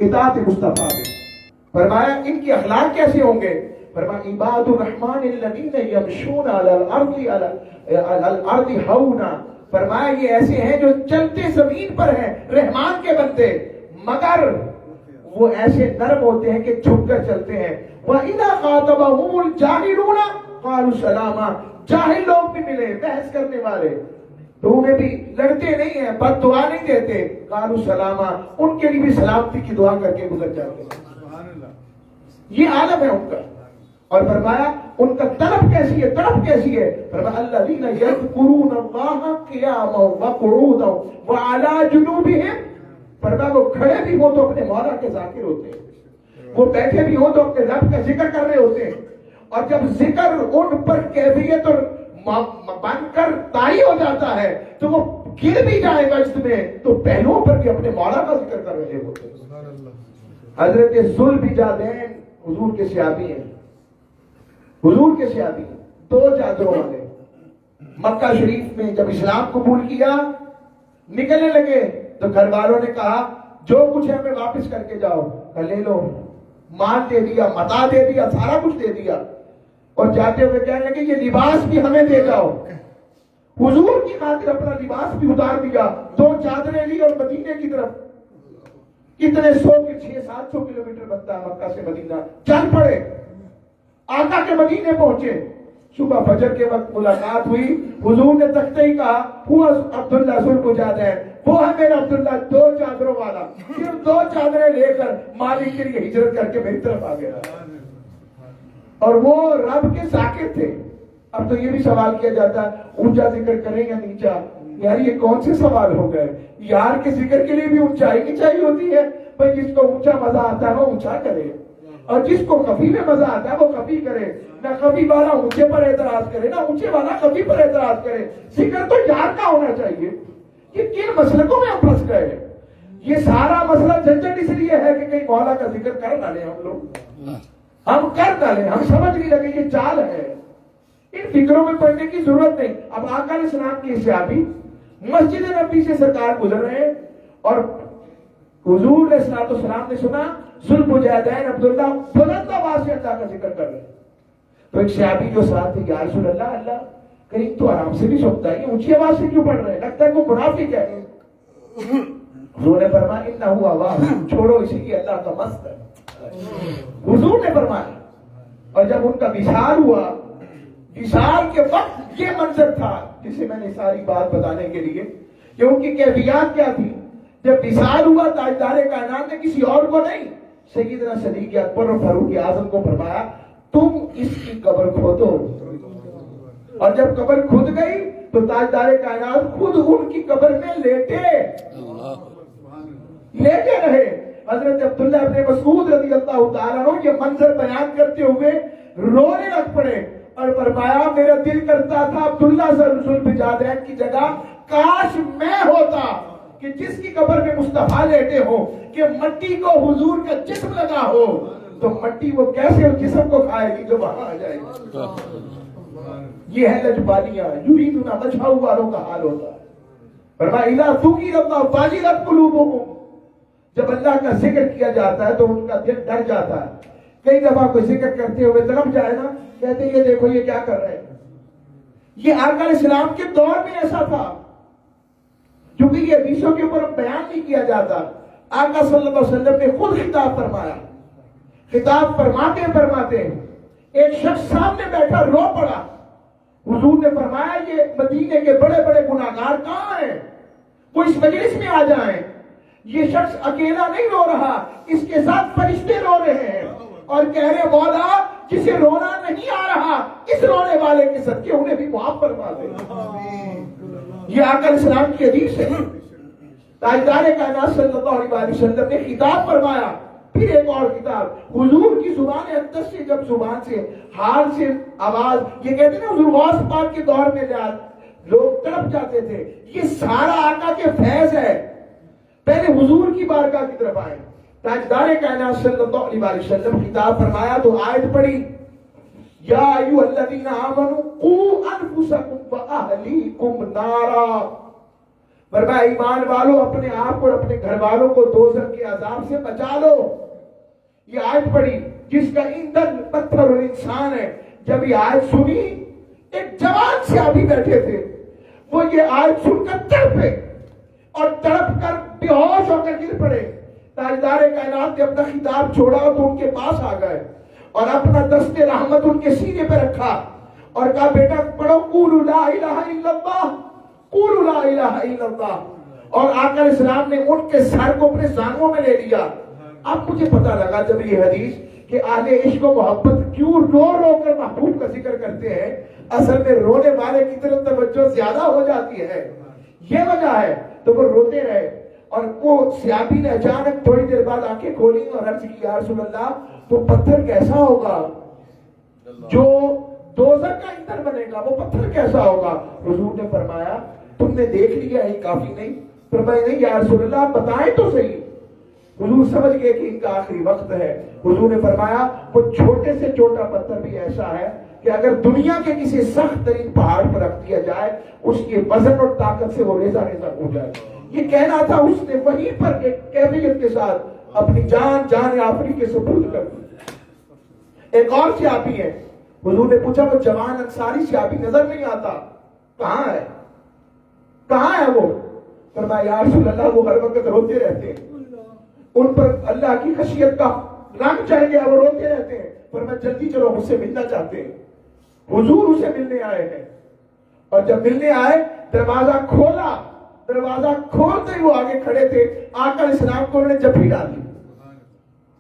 اطاعت مصطفیٰ میں. فرمایا ان کے اخلاق کیسے ہوں گے؟ فرمایا عباد الرحمن الذین یمشون علی الارض ہونا. فرمایا یہ ایسے ہیں جو چلتے زمین پر ہیں، رحمان کے بندے، مگر وہ ایسے نرم ہوتے ہیں کہ جھک کر چلتے ہیں. وَإِذَا خَاطَبَهُمُ الْجَاهِلُونَ قَالُوا سَلَامًا. جاہل لوگ بھی ملے، بحث کرنے والے، تو انہیں بھی لڑتے نہیں ہیں، بد دعا نہیں دیتے. قَالُوا سَلَامًا، ان کے لیے بھی سلامتی کی دعا کر کے گزر جاتے ہیں. یہ عالم ہے ان کا. اور فرمایا ان کا طلب کیسی ہے، طلب کیسی ہے؟ فرمایا الذین یذکرون اللہ قیاما وقعودا وعلی جنوبہم. فرمایا وہ کھڑے بھی ہو تو اپنے مولا کے ذاکر ہوتے ہیں، وہ بیٹھے بھی ہو تو اپنے رب کا ذکر کر رہے ہوتے ہیں. اور جب ذکر ان پر کیفیت اور بن کر طاری ہو جاتا ہے تو وہ گر بھی جائے گا اس میں، تو پہلوؤں پر بھی اپنے مولا کا ذکر کر رہے ہوتے ہیں. حضرت ذوالبجادین حضور کے صحابی ہیں، حضور کے صحابی ہیں، 2 چادروں والے. مکہ شریف میں جب اسلام قبول کیا، نکلنے لگے تو گھر والوں نے کہا جو کچھ ہے ہمیں واپس کر کے جاؤ. لے لو، مال دے دیا، متاع دے دیا، سارا کچھ دے دیا. اور جاتے ہوئے کہنے لگے یہ لباس بھی ہمیں دے جاؤ. حضور کی خاطر اپنا لباس بھی اتار دیا، 2 چادریں لی اور مدینے کی طرف. کتنے 100 کے 600-700 کلومیٹر بنتا ہے مکہ سے مدینہ، چل پڑے. آقا کے مدینے پہنچے. صبح فجر کے وقت ملاقات ہوئی. حضور نے تکتے ہی کہا ہوا عبداللہ ذوالبجادین، وہ ہے میرا عبداللہ 2 چادروں والا. صرف 2 چادریں لے کر مالک کے لیے ہجرت کر کے میری طرف آ گیا. اور وہ رب کے ذاکر تھے. اب تو یہ بھی سوال کیا جاتا ہے اونچا ذکر کریں یا نیچا. یار یہ کون سے سوال ہو گئے؟ یار کے ذکر کے لیے بھی اونچائی کی چاہیے ہوتی ہے. بھائی جس کو اونچا مزہ آتا ہے وہ اونچا کرے، اور جس کو خفی میں مزہ آتا ہے وہ خفی کرے. نہ خفی والا اونچے پر اعتراض کرے، نہ اونچے والا خفی پر اعتراض کرے. ذکر تو یار کا ہونا چاہیے. یہ کن مسلکوں میں ہم پھنس گئے؟ یہ سارا مسئلہ جھنجھٹ اس لیے ہے کہ کہیں مولا کا ذکر کر نہ لیں ہم کر نہ لیں، ہم سمجھ نہیں لگے یہ چال ہے. ان فکروں میں پڑنے کی ضرورت نہیں. اب آقا علیہ السلام کی صحابی مسجد نبی سے سرکار گزر رہے ہیں اور حضور علیہ السلام نے سنا ذوالبجادین عبداللہ بلند آواز سے اللہ کا ذکر کر رہے ہیں. تو ایک صحابی جو ساتھ تھے، یا رسول اللہ، اللہ کہیں تو آرام سے بھی سنتا ہے، اونچی آواز سے کیوں پڑھ رہے ہیں؟ لگتا ہے کوئی منافق ہے. حضور نے فرمایا انہ آواز، چھوڑو اسی لیے اللہ کا مست ہے. حضور نے فرمایا. اور جب ان کا وصال ہوا، وصال کے وقت یہ منظر تھا جسے میں نے ساری بات بتانے کے لیے کہ ان کی کیفیات کیا تھی. جب وصال ہوا تاجدار کائنات نے کسی اور کو نہیں، سیدنا صدیق اکبر اور فاروق اعظم کو فرمایا تم اس کی قبر کھودو. اور جب قبر کھود گئی تو تاجدار کائنات خود ان کی قبر میں لیٹے رہے. حضرت عبداللہ ابن مسعود رضی اللہ تعالیٰ عنہ یہ منظر بیان کرتے ہوئے رونے لگ پڑے اور فرمایا میرا دل کرتا تھا عبداللہ ذوالبجادین کی جگہ کاش میں ہوتا کہ جس کی قبر میں مصطفیٰ لیٹے ہو، کہ مٹی کو حضور کا جسم لگا ہو تو مٹی وہ کیسے اس جسم کو کھائے گی جو وہاں آ جائے گی. یہ ہے لجبالیاں، یریدون وجہہ والوں کا حال ہوتا ہے. فرمایا اذا ذکر اللہ وجلت قلوبہم، جب اللہ کا ذکر کیا جاتا ہے تو ان کا دل ڈر جاتا ہے. کئی دفعہ کوئی ذکر کرتے ہوئے طرف جائے نا، کہتے ہیں یہ دیکھو یہ کیا کر رہے ہیں. یہ آقا علیہ السلام کے دور میں ایسا تھا، کیونکہ یہ حدیثوں کے اوپر بیان نہیں کیا جاتا. آقا صلی اللہ علیہ وسلم نے خود خطاب فرمایا. خطاب فرماتے ایک شخص سامنے بیٹھا رو پڑا. حضور نے فرمایا یہ مدینے کے بڑے بڑے گناہگار کہاں ہیں، وہ اس مجلس میں آ جائیں. یہ شخص اکیلا نہیں رو رہا، اس کے ساتھ فرشتے رو رہے ہیں اور کہہ رہے مولا جسے رونا نہیں آ رہا اس رونے والے کے صدقے انہیں بھی معاف فرما دے. یہ آقا علیہ السلام کی حدیث ہے. تاجدار کائنات صلی اللہ علیہ وسلم نے خطاب فرمایا. پھر ایک اور خطاب حضور کی زبان اقدس سے، جب زبان سے حال سے آواز، یہ کہتے ہیں نا حضور غوث پاک کے دور میں لوگ تڑپ جاتے تھے. یہ سارا آقا کے فیض ہے. پہلے حضور کی بارگاہ کی طرف آئے. تاجدار کائنات صلی اللہ علیہ وسلم خطاب فرمایا تو آیت پڑھی یا ایھا الذین آمنوا قوا انفسکم واہلیکم نارا. فرمایا ایمان والو اپنے آپ اور اپنے گھر والوں کو دوزخ کے عذاب سے بچا لو. یہ آیت پڑھی جس کا ایندھن پتھر اور انسان ہے. جب یہ آیت سنی ایک جوان صحابی بیٹھے تھے, وہ یہ آیت سن کر تڑپے اور تڑپ کر بے ہوش ہو کر گر پڑے. تاجدار کائنات نے اپنا خطاب چھوڑا تو ان کے پاس آ گئے اور اپنا دست رحمت ان کے سینے پہ رکھا اور کہا بیٹا پڑھو قولوا لا الہ الا اللہ, قولوا لا الہ الا اللہ. اور آقا اسلام نے ان کے سر کو اپنے زانوں میں لے لیا. اب مجھے پتہ لگا جب یہ حدیث کہ اہل عشق و محبت کیوں رو رو کر محبوب کا ذکر کرتے ہیں, اصل میں رونے والے کی طرف توجہ زیادہ ہو جاتی ہے, یہ وجہ ہے. تو وہ روتے رہے اور وہ صحابی نے اچانک تھوڑی دیر بعد آنکھیں کھولی اور عرض کی یا رسول اللہ تو پتھر کیسا ہوگا جو دوزخ کا ایندھن بنے گا, وہ پتھر کیسا ہوگا؟ حضور نے فرمایا تم نے دیکھ لیا ہے کافی نہیں؟ فرمایا نہیں یا رسول اللہ آپ بتائیں تو صحیح. حضور سمجھ گئے کہ ان کا آخری وقت ہے. حضور نے فرمایا وہ چھوٹے سے چھوٹا پتھر بھی ایسا ہے کہ اگر دنیا کے کسی سخت ترین پہاڑ پر رکھ دیا جائے اس کے وزن اور طاقت سے وہ ریزہ ریزہ ہو جائے. یہ کہنا تھا اس نے وہیں پر ایک کیفیت کے ساتھ اپنی جان آفری کے سپرد کر دی. ایک اور صحابی ہے, حضور نے پوچھا وہ جوان انصاری صحابی نظر نہیں آتا, کہاں ہے کہاں ہے وہ؟ فرمایا یا رسول اللہ وہ ہر وقت روتے رہتے ہیں, ان پر اللہ کی خشیت کا رنگ چڑھ گیا, وہ روتے رہتے ہیں. فرمایا جلدی چلو مجھ سے ملنا چاہتے ہیں. حضور اسے ملنے آئے ہیں اور جب ملنے آئے دروازہ کھولا, دروازہ کھولتے ہی وہ آگے کھڑے تھے. آقا اسلام کو انہوں نے جب بھی ڈال دی,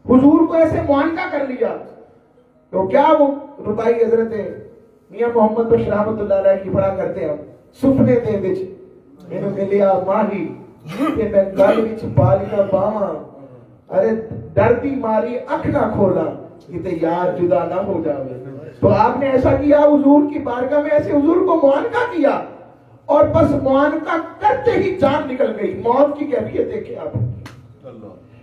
حضور کو ایسے معانقہ کر لیا. تو کیا وہ ربائی حضرت میاں محمد بشیر رحمۃ اللہ علیہ کی پڑھا کرتے ہیں, سپنے دے وچ مینوں ملیا ماہی کہ میں گل وچ پا لیا باواں, ارے ڈردی ماری اکھ نہ کھولا کہ یار جدا نہ ہو جاوے. تو آپ نے ایسا کیا حضور کی بارگاہ میں, ایسے حضور کو معانقہ کیا اور بس معانقہ کرتے ہی جان نکل گئی. موت کی کیفیت دیکھیں آپ.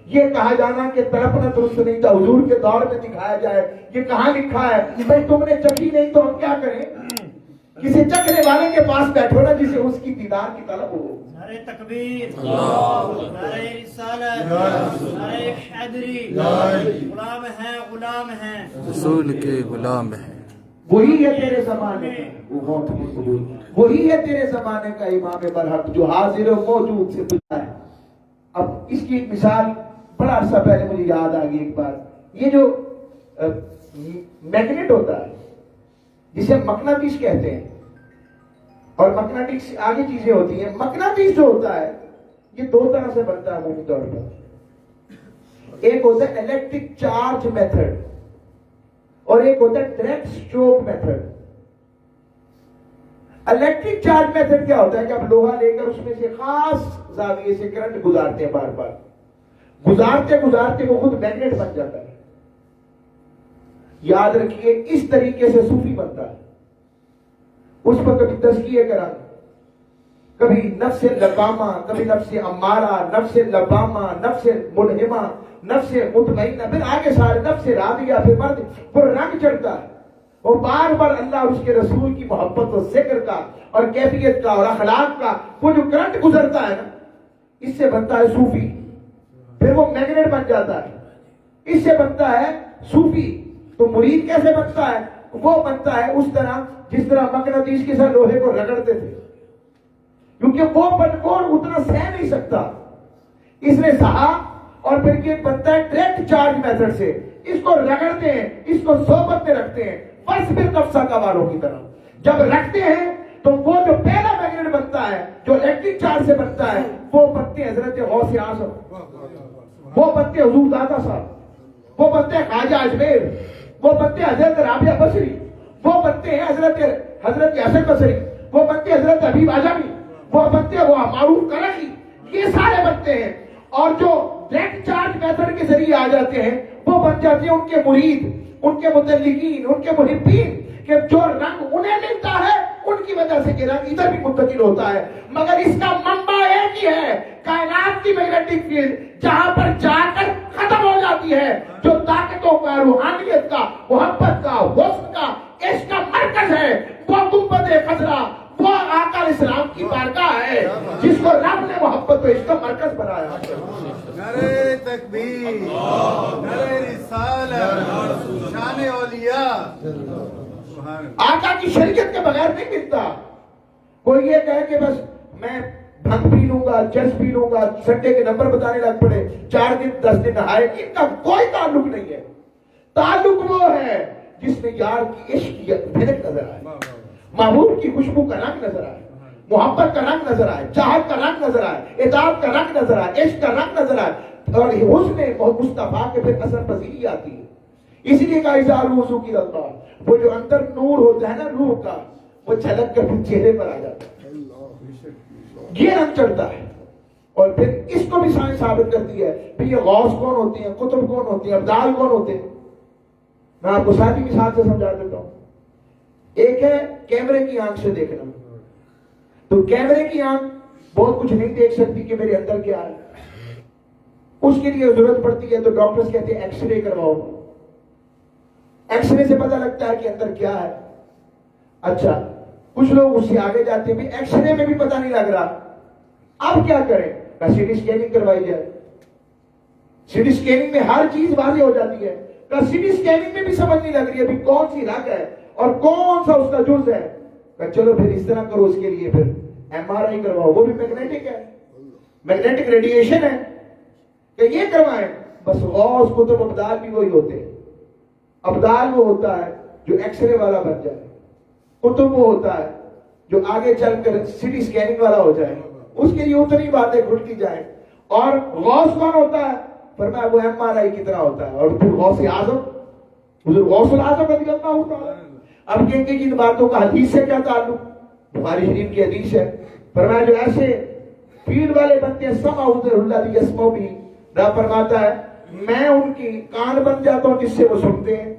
یہ کہا جانا کہ تڑپنا درست نہیں تھا, حضور کے دور میں دکھایا جائے. یہ کہاں لکھا ہے بھائی تم نے چکھی نہیں تو ہم کیا کریں؟ کسی چکھنے والے کے پاس بیٹھو نا جسے اس کی دیدار کی طلب ہو. نعرہ تکبیر, نعرہ رسالت, نعرہ حیدری, غلام ہیں غلام ہیں رسول کے غلام ہیں. وہی ہے تیرے زمانے وہی ہے تیرے زمانے کا امام برحق جو حاضر و موجود سے پوچھا ہے. اب اس کی ایک مثال بڑا عرصہ پہلے مجھے یاد آ گئی ایک بار. یہ جو میگنیٹ ہوتا ہے جسے مقناطیس کہتے ہیں, اور مقناطیس آگے چیزیں ہوتی ہیں. مقناطیس جو ہوتا ہے یہ دو طرح سے بنتا ہے عمومی طور پر. ایک ہوتا ہے الیکٹرک چارج میتھڈ اور ایک ہوتا ہے direct stroke method. Electric charge method کیا ہوتا ہے کہ آپ لوہا لے کر اس میں سے خاص زاویے سے کرنٹ گزارتے ہیں, بار بار گزارتے گزارتے وہ خود میگنیٹ بن جاتا ہے. یاد رکھیے اس طریقے سے صوفی بنتا ہے. اس پر کبھی تزکیہ کرا, کبھی نفس لبامہ, کبھی نفس امارہ, نفس لبامہ, نفس ملہمہ, نفس مطمئنہ, پھر آگے سارے نفس راضیہ, پھر مرد وہ رنگ چڑھتا ہے. وہ بار بار اللہ اور اس کے رسول کی محبت و ذکر کا اور کیفیت کا اور اخلاق کا وہ جو کرنٹ گزرتا ہے نا, اس سے بنتا ہے صوفی. پھر وہ میگنیٹ بن جاتا ہے, اس سے بنتا ہے صوفی. تو مرید کیسے بنتا ہے؟ وہ بنتا ہے اس طرح جس طرح مقناطیس کے ساتھ لوہے کو رگڑتے تھے, کیونکہ وہ اتنا سہ نہیں سکتا, اس نے سہا. اور پھر یہ بنتا ہے ڈائریکٹ چارج میتھڈ سے, اس کو رگڑتے ہیں, اس کو صحبت میں رکھتے ہیں, بس پھر قفصہ کباروں کی طرح جب رکھتے ہیں تو وہ جو پہلا میگنیٹ بنتا ہے جو الیکٹرک چارج سے بنتا ہے وہ بنتے ہیں حضرت غوث اعظم, وہ بنتے حضور داتا صاحب, وہ بنتے ہیں خواجہ اجمیر, وہ بنتے ہیں حضرت رابعہ بصری, وہ بنتے ہیں حضرت حسن بصری, وہ بنتے ہیں حضرت حبیب اعظمی, وہ بنتے ہیں وہ معروف کرخی. یہ سارے بنتے ہیں. اور جو ڈائریکٹ چارج میتھڈ کے ذریعے آ جاتے ہیں وہ بن جاتے ہیں ان کے مرید, ان کے متعلقین, ان کے محبین, کہ جو رنگ انہیں ملتا ہے ان کی وجہ سے یہ رنگ ادھر بھی منتقل ہوتا ہے. مگر اس کا منبع ایک ہی ہے, کائنات کی میگنیٹک فیلڈ جہاں پر جا کر ختم ہو جاتی ہے, جو طاقتوں کا, روحانیت کا, محبت کا, حسن کا, عشق کا مرکز ہے, وہ گنبد خضرا, وہ آقا اسلام کی بارگاہ ہے جس کو رب اس کا مرکز بنایا. نعرہ تکبیر، نعرہ رسالت، شان اولیاء. آقا کی شریعت کے بغیر نہیں ملتا. کوئی یہ کہے کہ بس میں بھنگ پی لوں گا، چرس پی لوں گا، سنڈے کے نمبر بتانے لگ پڑے، 4 دن 10 دن نہائے، ان کا کوئی تعلق نہیں ہے. تعلق وہ ہے جس میں یار کی عشق کی بھنک نظر آئے، محبوب کی خوشبو کا رنگ نظر آئے، محبت کا رنگ نظر آئے، چاہت کا رنگ نظر آئے، اطاعت کا رنگ نظر آئے، عشق کا رنگ نظر آئے، اور حسن مصطفیٰ کے پھر اثر پذیری آتی ہے. اسی لیے کہا اظہار وضو کی اللہ، وہ جو اندر نور ہوتا ہے نا روح کا، وہ چھلک کر پھر چہرے پر آ جاتا ہے، یہ رنگ چڑھتا ہے. اور پھر اس کو بھی سائنس ثابت کرتی ہے کہ یہ غوث کون ہوتے ہیں، قطب کون ہوتے ہیں، ابدال کون ہوتے ہیں. میں آپ کو سادی مثال سے سمجھا دیتا ہوں. ایک ہے کیمرے کی آنکھ سے دیکھنا. تو کیمرے کی آنکھ بہت کچھ نہیں دیکھ سکتی کہ میرے اندر کیا ہے. اس کے لیے ضرورت پڑتی ہے تو ڈاکٹرز کہتے ہیں ایکس رے کرواؤ. ایکس رے سے پتہ لگتا ہے کہ اندر کیا ہے. اچھا کچھ لوگ اس سے آگے جاتے ہیں، ایکس رے میں بھی پتہ نہیں لگ رہا، اب کیا کریں؟ سی ٹی اسکیننگ کروائی جائے. سی ٹی اسکیننگ میں ہر چیز واضح ہو جاتی ہے. سی ٹی اسکیننگ میں بھی سمجھ نہیں لگ رہی ابھی کون سی رگ ہے اور کون سا اس کا جز ہے. چلو پھر اس طرح کرو، اس کے لیے پھر ایم آر آئی کرواؤ، وہ بھی میگنیٹک ہے، میگنیٹک ریڈیشن ہے، کہ یہ کروائیں. بس غوث قطب ابدال بھی وہی ہوتے ہیں. ابدال وہ ہوتا ہے جو ایکس رے والا بن جائے، قطب وہ ہوتا ہے جو آگے چل کر سی ٹی اسکیننگ والا ہو جائے، اس کے لیے اتنی باتیں کھلتی جائیں. اور غوث کون ہوتا ہے؟ فرمایا وہ ایم آر آئی کی طرح ہوتا ہے. اور پھر غوث اعظم، حضور غوث الاعظم رضی اللہ تعالیٰ. اب کہیں گے ان باتوں کا حدیث سے کیا تعلق؟ بخاری شریف کی حدیث ہے. فرمایا جو ایسے فیلڈ والے بنتے ہیں، سمعوا الذی یسمعوا بہ، رب فرماتا ہے میں ان کی کان بن جاتا ہوں جس سے وہ سنتے ہیں،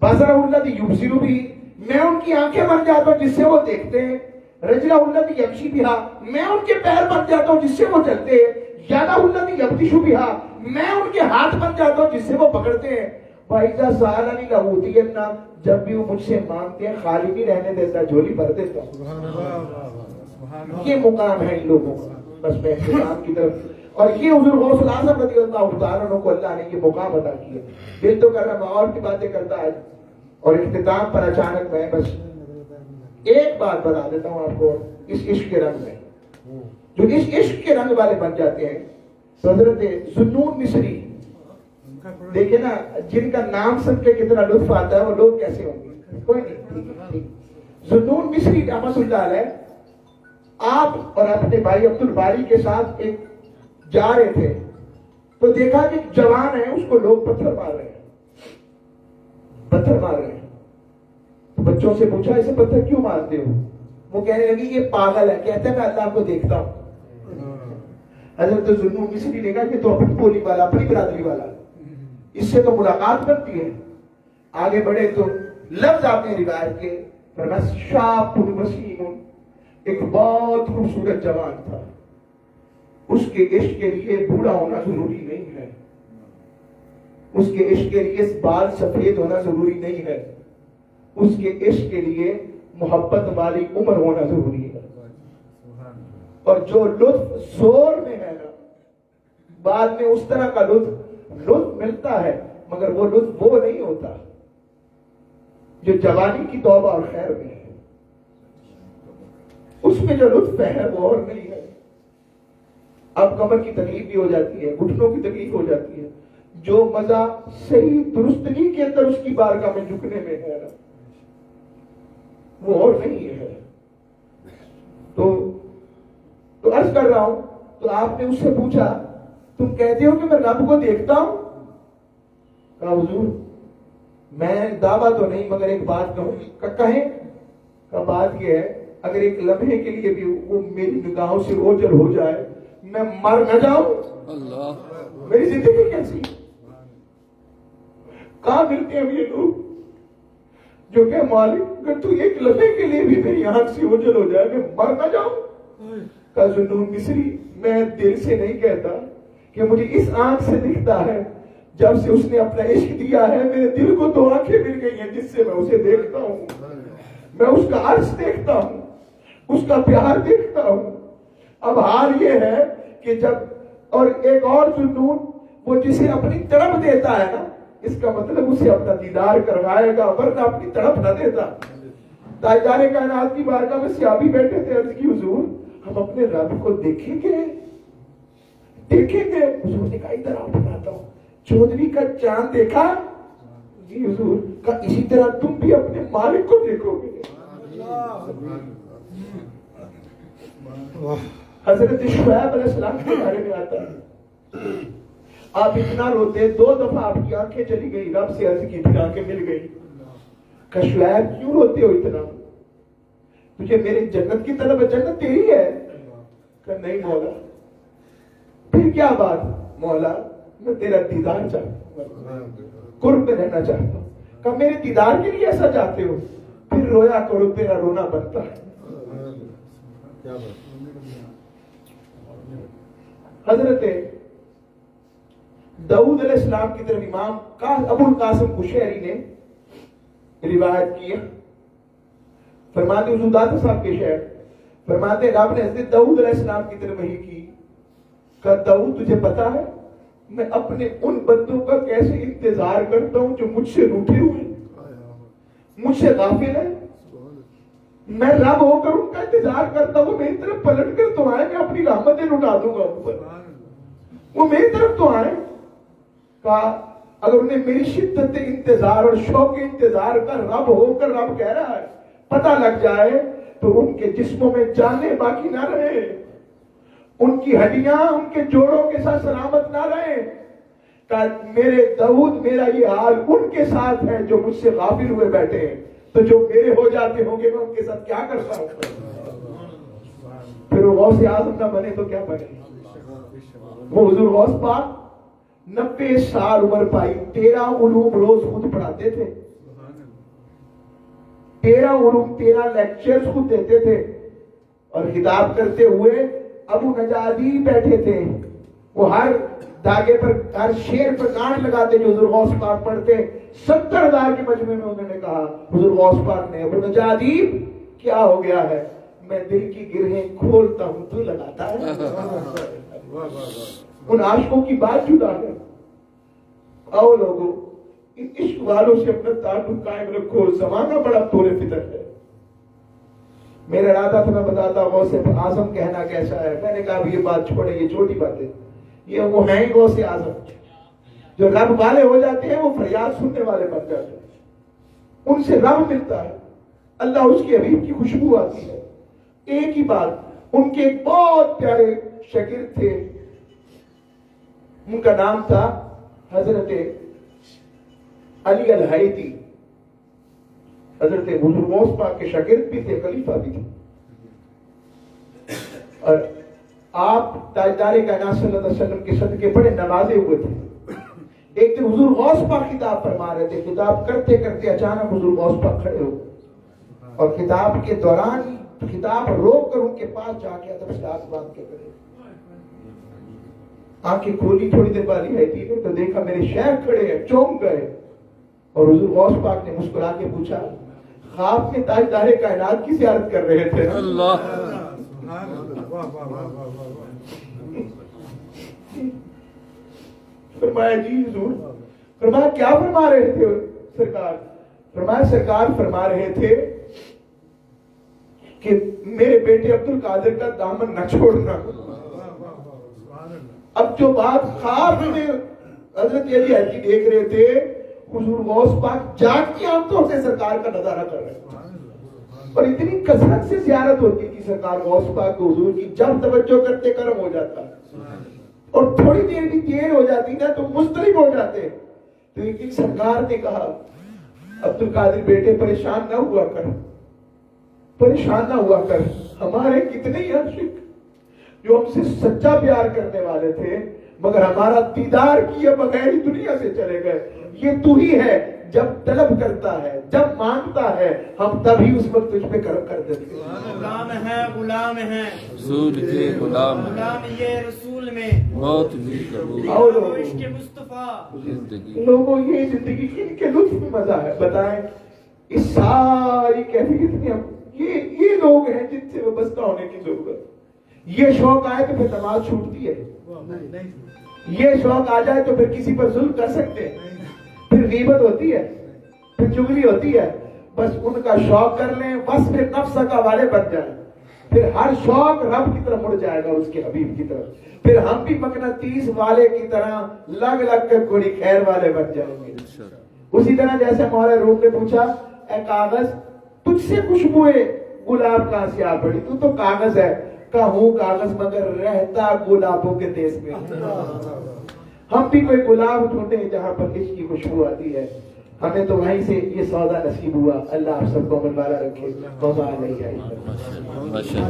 بصرہ الذی یبصر بہ، میں ان کی آنکھیں بن جاتا ہوں جس سے وہ دیکھتے ہیں، رجلہ الذی یمشی بہا، میں ان کے پیر بن جاتا ہوں جس سے وہ چلتے ہیں، یدہ الذی یبطش بہا، میں ان کے ہاتھ بن جاتا ہوں جس سے وہ پکڑتے ہیں. فَإِذَا سَأَلَنِي لَأُوتِيَنَّ، جب بھی وہ مجھ سے مانگتے ہیں خالی نہیں رہنے دیتا، جھولی بھر دیتا ہوں. یہ مقام ہے ان لوگوں کا. بس میں اختتام کی طرف، اور یہ حضور غوث الاعظم رضی اللہ تعالیٰ عنہ کو اللہ نے یہ مقام عطا کیا. دل تو کر رہا میں اور کی باتیں کرتا ہے، اور اختتام پر اچانک میں بس ایک بات بتا دیتا ہوں آپ کو. اس عشق کے رنگ میں جو اس عشق کے رنگ والے بن جاتے ہیں، حضرت ذوالنون مصری، دیکھیں نا جن کا نام سن کے کتنا لطف آتا ہے وہ لوگ کیسے ہوں گے. کوئی نہیں. ذوالنون مصری رحمۃ اللہ علیہ آپ اور اپنے بھائی عبد الباری کے ساتھ ایک جا رہے تھے تو دیکھا کہ ایک جوان ہے، اس کو لوگ پتھر مار رہے ہیں. بچوں سے پوچھا اسے پتھر کیوں مارتے ہو؟ وہ کہنے لگی یہ پاگل ہے، کہتا ہے میں اللہ کو دیکھتا ہوں. حضرت ذوالنون مصری نے کہا کہ تو اپنی بولی والا، اپنی برادری والا، اس سے تو ملاقات کرتی ہے. آگے بڑھے تو لفظ آپ نے روایت کے، فرمایا شاب وسیم، ایک بہت خوبصورت جوان تھا. اس کے عشق کے لیے بوڑھا ہونا ضروری نہیں ہے، اس کے عشق کے لیے بال سفید ہونا ضروری نہیں ہے، اس کے عشق کے لیے محبت والی عمر ہونا ضروری ہے. اور جو لطف زور میں ہے نا، بعد میں اس طرح کا لطف ملتا ہے، مگر وہ لطف وہ نہیں ہوتا جو جوانی کی توبہ اور خیر میں ہے. اس میں جو لطف ہے وہ اور نہیں ہے. اب کمر کی تکلیف بھی ہو جاتی ہے، گھٹنوں کی تکلیف ہو جاتی ہے. جو مزہ صحیح درستگی کے اندر اس کی بارگاہ میں جھکنے میں ہے نا، وہ اور نہیں ہے. تو عرض کر رہا ہوں، تو آپ نے اس سے پوچھا تم کہتے ہو کہ میں رب کو دیکھتا ہوں؟ کہا حضور میں دعویٰ تو نہیں مگر ایک بات کہوں. کہیں کہ بات یہ ہے اگر ایک لمحے کے لیے بھی وہ میری نگاہوں سے اوجھل ہو جائے، میں مر نہ جاؤں، میری زندگی کیسی؟ کہاں ملتے ہیں یہ لوگ جو کہ مالک اگر تو ایک لمحے کے لیے بھی میری آنکھ سے اوجھل ہو جائے میں مر نہ جاؤں؟ کہا ذوالنون مصری میں دل سے نہیں کہتا کہ مجھے اس آنکھ سے دکھتا ہے، جب سے اس نے اپنا عشق دیا ہے میرے دل کو 2 آنکھیں مل گئی ہیں جس سے میں اسے دیکھتا ہوں. میں اس کا عرش دیکھتا ہوں، اس کا پیار دیکھتا ہوں. اب حال یہ ہے کہ جب اور ایک اور جنون وہ جسے اپنی تڑپ دیتا ہے نا اس کا مطلب اسے اپنا دیدار کروائے گا ورنہ اپنی تڑپ نہ دیتا. تاجدار کائنات کی بارگاہ میں صحابی بیٹھے تھے, عرض کی حضور ہم اپنے رب کو دیکھیں گے دیکھیں گے؟ حضور نے کہا ادھر آپ بتاتا ہوں, چودھری کا چاند دیکھا؟ جی حضور. کہا اسی طرح تم بھی اپنے مالک کو دیکھو گے. حضرت شعیب علیہ السلام کے بارے میں آتا ہے, آپ اتنا روتے, 2 دفعہ آپ کی آنکھیں چلی گئی, رب سے عرض کی پھر آنکھیں مل گئی. کہ شعیب کیوں روتے ہو اتنا؟ تجھے میری جنت کی طرف, جنت تیری ہے. کہ نہیں مولا. پھر کیا بات؟ مولا میں تیرا دیدار چاہتا ہوں, قرب میں رہنا چاہتا ہوں. کہ میرے دیدار کے لیے ایسا چاہتے ہو؟ پھر رویا کرو, تیرا رونا بنتا ہے. حضرت داؤد علیہ السلام کی طرف امام ابو القاسم قشیری نے روایت کیا, فرماتے حضور داتا صاحب کے شعر, فرماتے رب نے حضرت داؤد علیہ السلام کی طرف وحی کی کہ داؤد تجھے پتا ہے میں اپنے ان بندوں کا کیسے انتظار کرتا ہوں جو مجھ سے روٹھے ہوئے, مجھ سے غافل ہے. میں رب ہو کر ان کا انتظار کرتا ہوں, وہ میری طرف پلٹ کر تو آئے, میں اپنی رحمتیں لٹا دوں گا اوپر, وہ میری طرف تو آئے. کہا اگر انہیں میری شدت انتظار اور شوق انتظار کا رب ہو کر رب کہہ رہا ہے پتہ لگ جائے تو ان کے جسموں میں جانیں باقی نہ رہے, ان کی ہڈیاں ان کے جوڑوں کے ساتھ سلامت نہ رہے. کہ میرے داؤد میرا یہ حال ان کے ساتھ ہے جو مجھ سے غافل ہوئے بیٹھے ہیں, تو جو میرے ہو جاتے ہوں گے میں ان کے ساتھ کیا کرتا ہوں. پھر وہ غوث اعظم نہ بنے تو کیا بنے. وہ حضور غوث پاک 90 سال عمر پائی, 13 علوم روز خود پڑھاتے تھے, 13 علوم 13 لیکچرز خود دیتے تھے, اور خطاب کرتے ہوئے ابو نجادی بیٹھے تھے, وہ ہر داغے پر ہر شیر پر گانٹ لگاتے جو حضور غوث پاک پڑھتے. 70,000 کے مجمع میں انہوں نے کہا حضور غوث پاک نے, ابو نجادی کیا ہو گیا ہے؟ میں دل کی گرہیں کھولتا ہوں تو لگاتا ہے. ان عاشقوں کی بات جدا ہے. آؤ لوگوں ان عشق والوں سے اپنا تعلق قائم رکھو, زمانہ بڑا طور فطر ہے. میرا ارادہ تھا میں بتاتا غوث اعظم کہنا کیسا ہے, میں نے کہا یہ بات چھوڑے, یہ چھوٹی بات ہے. یہ وہ ہیں غوث اعظم جو رب والے ہو جاتے ہیں, وہ فریاد سننے والے بن جاتے ہیں, ان سے رب ملتا ہے, اللہ اس کے حبیب کی خوشبو آتی ہے. ایک ہی بات, ان کے ایک بہت پیارے شاگرد تھے, ان کا نام تھا حضرت علی الحیدی. حضرت حضور غوث پاک کے شاگرد بھی تھے, خلیفہ بھی تھے, اور آپ تاجدار کائنات صلی اللہ علیہ وسلم کے صدقے بڑے نوازے ہوئے تھے. ایک دن حضور غوث پاک خطاب فرما رہے تھے, خطاب کرتے کرتے اچانک حضور غوث پاک کھڑے ہو اور خطاب کے دوران خطاب روک کر ان کے پاس جا کے ادب سے ہاتھ باندھ کے کھڑے. آنکھیں کھولی, تھوڑی دیر بعد ہے تھی تو دیکھا میرے شیخ کھڑے ہیں, چونک گئے, اور حضور غوث پاک نے مسکرا کے پوچھا خواب میں تاجدار کائنات کی زیارت کر رہے تھے؟ اللہ فرمایا جی حضور. فرمایا کیا فرما رہے تھے سرکار؟ فرمایا سرکار فرما رہے تھے کہ میرے بیٹے عبد القادر کا دامن نہ چھوڑنا. اب جو بات خواب میں حضرت علی حجی دیکھ رہے تھے, حضور غوث پاک جاگتی آنکھوں سے سرکار کا نظارہ کر رہے تھے, اور اتنی کثرت سے زیارت ہوتی تھی سرکار غوث پاک کو حضور کی, جب توجہ کرتے کرم ہو جاتا, اور تھوڑی دیر بھی دیر ہو جاتی نا تو مضطرب ہو جاتے. تو ایک دن سرکار نے کہا عبد القادر بیٹے پریشان نہ ہوا کر, پریشان نہ ہوا کر, ہمارے کتنے ہی عاشق جو ہم سے سچا پیار کرنے والے تھے مگر ہمارا دیدار کیے بغیر ہی دنیا سے چلے گئے. یہ تو ہی ہے جب طلب کرتا ہے, جب مانگتا ہے, ہم تبھی اس وقت تجھ پہ کرم کر دیتے ہیں. غلام ہے, غلام ہے, رسول کے غلام غلام یہ رسول میں بہت بھی قبول. اور عشق مصطفیٰ زندگی لوگوں یہ زندگی کن کے لطف میں مزہ ہے بتائیں. اس ساری کیفیت میں یہ لوگ ہیں جن سے وابستہ ہونے کی ضرورت. یہ شوق آئے تو پھر نماز چھوٹتی ہے، یہ شوق آ جائے تو پھر کسی پر ظلم کر سکتے ہیں، پھر غیبت ہوتی ہے، پھر چغلی ہوتی ہے. بس ان کا شوق کر لیں، بس پھر نفس کا والے بن جائیں، پھر ہر شوق رب کی طرف مڑ جائے گا، اس کے حبیب کی طرف. پھر ہم بھی مقناطیس والے کی طرح لگ لگ کر کوئی خیر والے بن جائیں گے. اسی طرح جیسے مولا روم نے پوچھا اے کاغذ تجھ سے خوشبوئے گلاب کہاں سے آ پڑی، تو کاغذ ہے. کہوں کاغذ مگر رہتا گلابوں کے دیس میں. ہم بھی کوئی گلاب ڈھونڈے جہاں پر عشق کی خوشبو آتی ہے. ہمیں تو وہیں سے یہ سودا نصیب ہوا. اللہ آپ سب کو عمل والا رکھے. وما علیہ ماشاء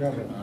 اللہ.